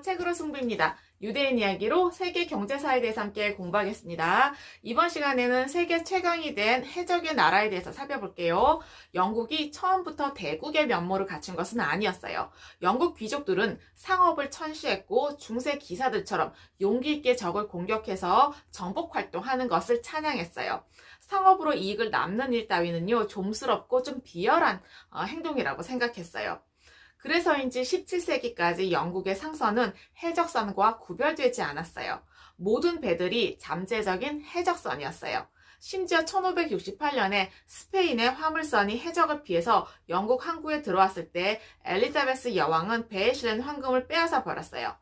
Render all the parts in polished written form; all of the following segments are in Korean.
책으로 승부입니다. 유대인 이야기로 세계 경제사에 대해서 함께 공부하겠습니다. 이번 시간에는 세계 최강이 된 해적의 나라에 대해서 살펴볼게요. 영국이 처음부터 대국의 면모를 갖춘 것은 아니었어요. 영국 귀족들은 상업을 천시했고 중세 기사들처럼 용기 있게 적을 공격해서 정복 활동하는 것을 찬양했어요. 상업으로 이익을 남는 일 따위는요, 좀스럽고 좀 비열한 행동이라고 생각했어요. 그래서인지 17세기까지 영국의 상선은 해적선과 구별되지 않았어요. 모든 배들이 잠재적인 해적선이었어요. 심지어 1568년에 스페인의 화물선이 해적을 피해서 영국 항구에 들어왔을 때 엘리자베스 여왕은 배에 실린 황금을 빼앗아 버렸어요.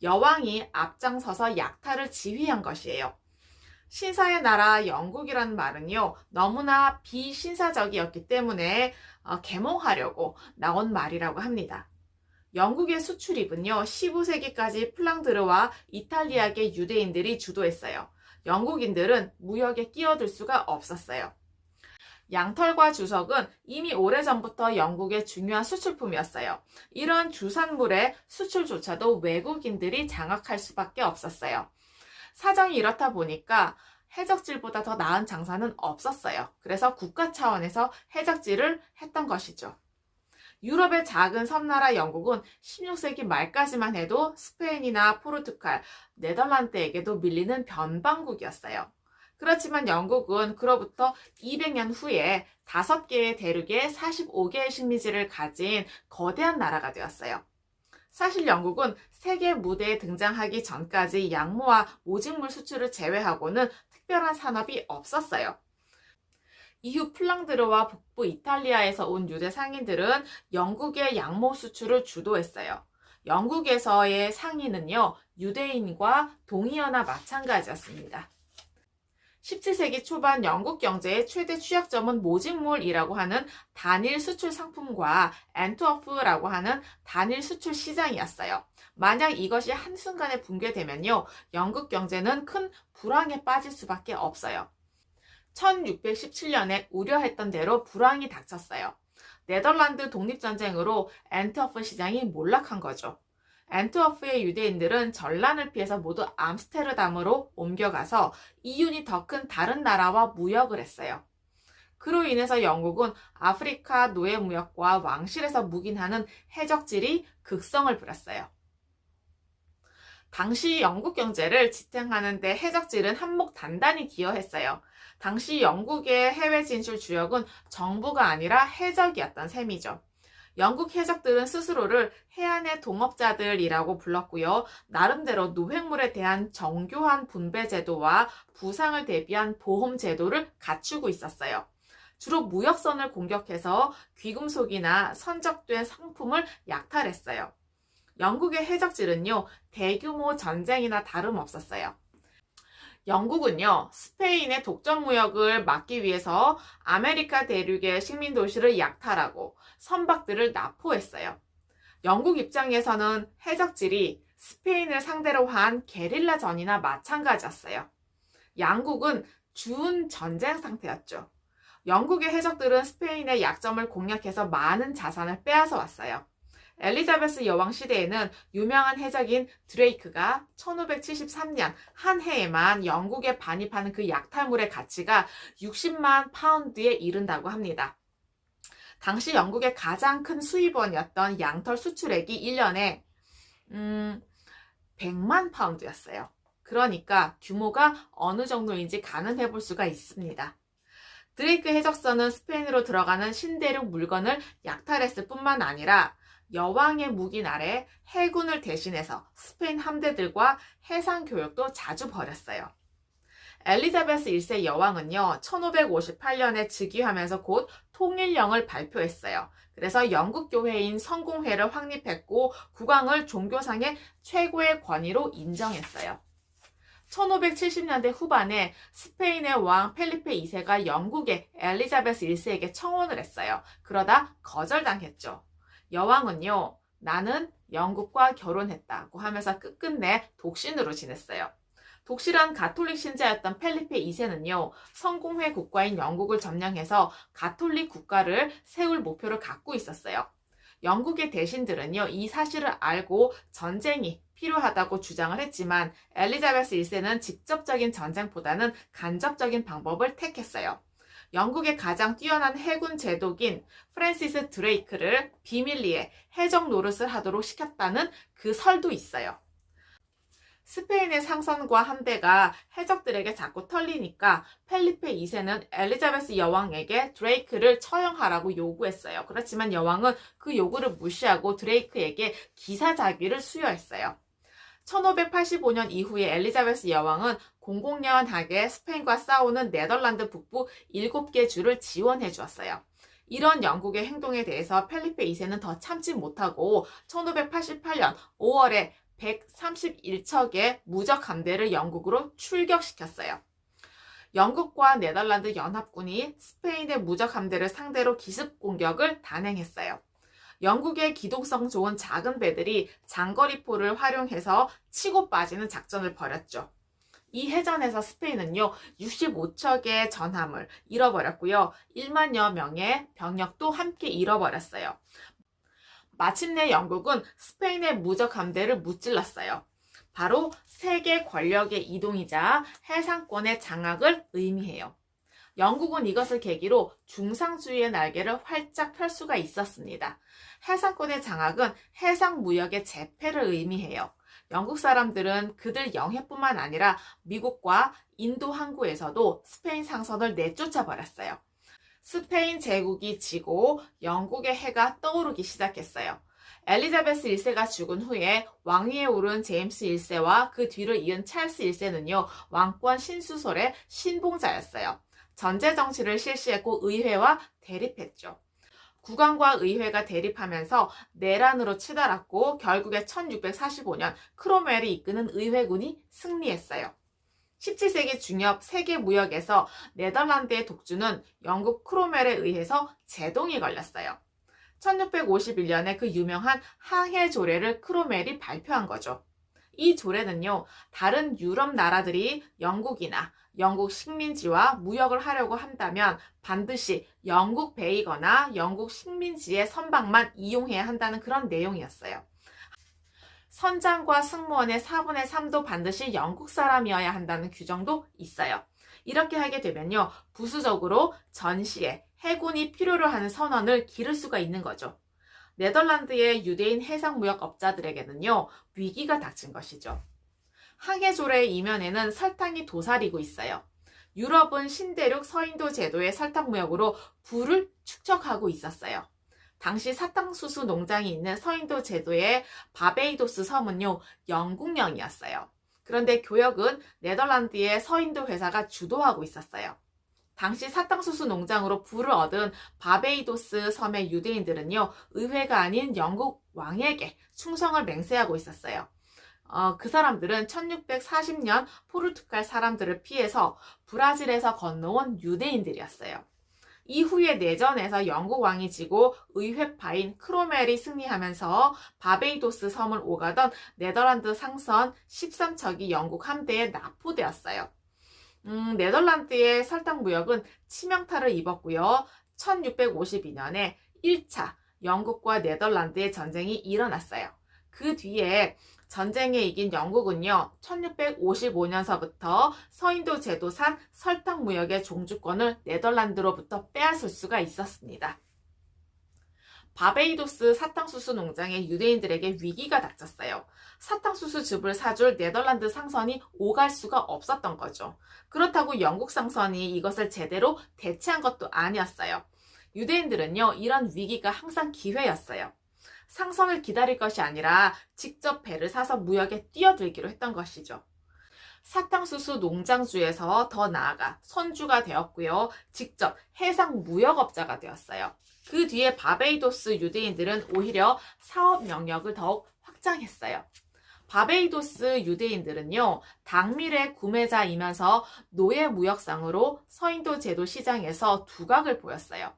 여왕이 앞장서서 약탈을 지휘한 것이에요. 신사의 나라 영국이라는 말은요, 너무나 비신사적이었기 때문에 계몽하려고 나온 말이라고 합니다. 영국의 수출입은요, 15세기까지 플랑드르와 이탈리아계 유대인들이 주도했어요. 영국인들은 무역에 끼어들 수가 없었어요. 양털과 주석은 이미 오래전부터 영국의 중요한 수출품이었어요. 이런 주산물의 수출조차도 외국인들이 장악할 수밖에 없었어요. 사정이 이렇다 보니까 해적질보다 더 나은 장사는 없었어요. 그래서 국가 차원에서 해적질을 했던 것이죠. 유럽의 작은 섬나라 영국은 16세기 말까지만 해도 스페인이나 포르투갈, 네덜란드에게도 밀리는 변방국이었어요. 그렇지만 영국은 그로부터 200년 후에 5개의 대륙에 45개의 식민지를 가진 거대한 나라가 되었어요. 사실 영국은 세계 무대에 등장하기 전까지 양모와 모직물 수출을 제외하고는 특별한 산업이 없었어요. 이후 플랑드르와 북부 이탈리아에서 온 유대 상인들은 영국의 양모 수출을 주도했어요. 영국에서의 상인은요, 유대인과 동이어나 마찬가지였습니다. 17세기 초반 영국 경제의 최대 취약점은 모직물이라고 하는 단일 수출 상품과 앤트워프라고 하는 단일 수출 시장이었어요. 만약 이것이 한순간에 붕괴되면요, 영국 경제는 큰 불황에 빠질 수밖에 없어요. 1617년에 우려했던 대로 불황이 닥쳤어요. 네덜란드 독립전쟁으로 앤트워프 시장이 몰락한 거죠. 앤트워프의 유대인들은 전란을 피해서 모두 암스테르담으로 옮겨가서 이윤이 더 큰 다른 나라와 무역을 했어요. 그로 인해서 영국은 아프리카 노예 무역과 왕실에서 묵인하는 해적질이 극성을 부렸어요. 당시 영국 경제를 지탱하는 데 해적질은 한몫 단단히 기여했어요. 당시 영국의 해외 진출 주력은 정부가 아니라 해적이었던 셈이죠. 영국 해적들은 스스로를 해안의 동업자들이라고 불렀고요. 나름대로 노획물에 대한 정교한 분배 제도와 부상을 대비한 보험 제도를 갖추고 있었어요. 주로 무역선을 공격해서 귀금속이나 선적된 상품을 약탈했어요. 영국의 해적질은요, 대규모 전쟁이나 다름없었어요. 영국은요, 스페인의 독점 무역을 막기 위해서 아메리카 대륙의 식민 도시를 약탈하고 선박들을 납포했어요. 영국 입장에서는 해적질이 스페인을 상대로 한 게릴라전이나 마찬가지였어요. 양국은 준 전쟁 상태였죠. 영국의 해적들은 스페인의 약점을 공략해서 많은 자산을 빼앗아 왔어요. 엘리자베스 여왕 시대에는 유명한 해적인 드레이크가 1573년 한 해에만 영국에 반입하는 그 약탈물의 가치가 60만 파운드에 이른다고 합니다. 당시 영국의 가장 큰 수입원이었던 양털 수출액이 1년에 100만 파운드였어요. 그러니까 규모가 어느 정도인지 가늠해 볼 수가 있습니다. 드레이크 해적선은 스페인으로 들어가는 신대륙 물건을 약탈했을 뿐만 아니라 여왕의 묵인 아래 해군을 대신해서 스페인 함대들과 해상 교역도 자주 벌였어요. 엘리자베스 1세 여왕은요, 1558년에 즉위하면서 곧 통일령을 발표했어요. 그래서 영국 교회인 성공회를 확립했고 국왕을 종교상의 최고의 권위로 인정했어요. 1570년대 후반에 스페인의 왕 펠리페 2세가 영국의 엘리자베스 1세에게 청혼을 했어요. 그러다 거절당했죠. 여왕은요, 나는 영국과 결혼했다고 하면서 끝끝내 독신으로 지냈어요. 독실한 가톨릭 신자였던 펠리페 2세는요, 성공회 국가인 영국을 점령해서 가톨릭 국가를 세울 목표를 갖고 있었어요. 영국의 대신들은요, 이 사실을 알고 전쟁이 필요하다고 주장을 했지만 엘리자베스 1세는 직접적인 전쟁보다는 간접적인 방법을 택했어요. 영국의 가장 뛰어난 해군 제독인 프랜시스 드레이크를 비밀리에 해적 노릇을 하도록 시켰다는 그 설도 있어요. 스페인의 상선과 함대가 해적들에게 자꾸 털리니까 펠리페 2세는 엘리자베스 여왕에게 드레이크를 처형하라고 요구했어요. 그렇지만 여왕은 그 요구를 무시하고 드레이크에게 기사자귀를 수여했어요. 1585년 이후에 엘리자베스 여왕은 공공연하게 스페인과 싸우는 네덜란드 북부 7개 주를 지원해 주었어요. 이런 영국의 행동에 대해서 펠리페 2세는 더 참지 못하고 1588년 5월에 131척의 무적 함대를 영국으로 출격시켰어요. 영국과 네덜란드 연합군이 스페인의 무적 함대를 상대로 기습 공격을 단행했어요. 영국의 기동성 좋은 작은 배들이 장거리포를 활용해서 치고 빠지는 작전을 벌였죠. 이 해전에서 스페인은요, 65척의 전함을 잃어버렸고요. 1만여 명의 병력도 함께 잃어버렸어요. 마침내 영국은 스페인의 무적 함대를 무찔렀어요. 바로 세계 권력의 이동이자 해상권의 장악을 의미해요. 영국은 이것을 계기로 중상주의의 날개를 활짝 펼 수가 있었습니다. 해상권의 장악은 해상무역의 재패를 의미해요. 영국 사람들은 그들 영해뿐만 아니라 미국과 인도 항구에서도 스페인 상선을 내쫓아 버렸어요. 스페인 제국이 지고 영국의 해가 떠오르기 시작했어요. 엘리자베스 1세가 죽은 후에 왕위에 오른 제임스 1세와 그 뒤를 이은 찰스 1세는요, 왕권 신수설의 신봉자였어요. 전제 정치를 실시했고 의회와 대립했죠. 국왕과 의회가 대립하면서 내란으로 치달았고 결국에 1645년 크롬웰이 이끄는 의회군이 승리했어요. 17세기 중엽 세계 무역에서 네덜란드의 독주는 영국 크롬웰에 의해서 제동이 걸렸어요. 1651년에 그 유명한 항해 조례를 크롬웰이 발표한 거죠. 이 조례는요, 다른 유럽 나라들이 영국이나 영국 식민지와 무역을 하려고 한다면 반드시 영국 배이거나 영국 식민지의 선박만 이용해야 한다는 그런 내용이었어요. 선장과 승무원의 4분의 3도 반드시 영국 사람이어야 한다는 규정도 있어요. 이렇게 하게 되면요, 부수적으로 전시에 해군이 필요로 하는 선원을 기를 수가 있는 거죠. 네덜란드의 유대인 해상무역업자들에게는요, 위기가 닥친 것이죠. 항해조례의 이면에는 설탕이 도사리고 있어요. 유럽은 신대륙 서인도 제도의 설탕무역으로 부를 축적하고 있었어요. 당시 사탕수수 농장이 있는 서인도 제도의 바베이도스 섬은요, 영국령이었어요. 그런데 교역은 네덜란드의 서인도 회사가 주도하고 있었어요. 당시 사탕수수 농장으로 부를 얻은 바베이도스 섬의 유대인들은요, 의회가 아닌 영국 왕에게 충성을 맹세하고 있었어요. 그 사람들은 1640년 포르투갈 사람들을 피해서 브라질에서 건너온 유대인들이었어요. 이후에 내전에서 영국 왕이 지고 의회파인 크롬웰이 승리하면서 바베이도스 섬을 오가던 네덜란드 상선 13척이 영국 함대에 납포되었어요. 네덜란드의 설탕 무역은 치명타를 입었고요. 1652년에 1차 영국과 네덜란드의 전쟁이 일어났어요. 그 뒤에 전쟁에 이긴 영국은요, 1655년서부터 서인도 제도산 설탕 무역의 종주권을 네덜란드로부터 빼앗을 수가 있었습니다. 바베이도스 사탕수수 농장의 유대인들에게 위기가 닥쳤어요. 사탕수수즙을 사줄 네덜란드 상선이 오갈 수가 없었던 거죠. 그렇다고 영국 상선이 이것을 제대로 대체한 것도 아니었어요. 유대인들은요, 이런 위기가 항상 기회였어요. 상선을 기다릴 것이 아니라 직접 배를 사서 무역에 뛰어들기로 했던 것이죠. 사탕수수 농장주에서 더 나아가 선주가 되었고요. 직접 해상 무역업자가 되었어요. 그 뒤에 바베이도스 유대인들은 오히려 사업 영역을 더욱 확장했어요. 바베이도스 유대인들은요, 당밀의 구매자이면서 노예 무역상으로 서인도 제도 시장에서 두각을 보였어요.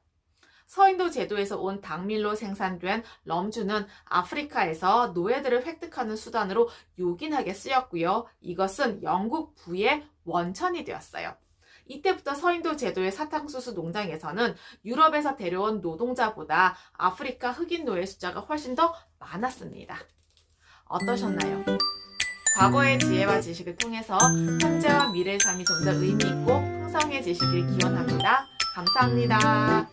서인도 제도에서 온 당밀로 생산된 럼주는 아프리카에서 노예들을 획득하는 수단으로 요긴하게 쓰였고요. 이것은 영국 부의 원천이 되었어요. 이때부터 서인도 제도의 사탕수수 농장에서는 유럽에서 데려온 노동자보다 아프리카 흑인 노예 숫자가 훨씬 더 많았습니다. 어떠셨나요? 과거의 지혜와 지식을 통해서 현재와 미래의 삶이 좀 더 의미 있고 풍성해지시길 기원합니다. 감사합니다.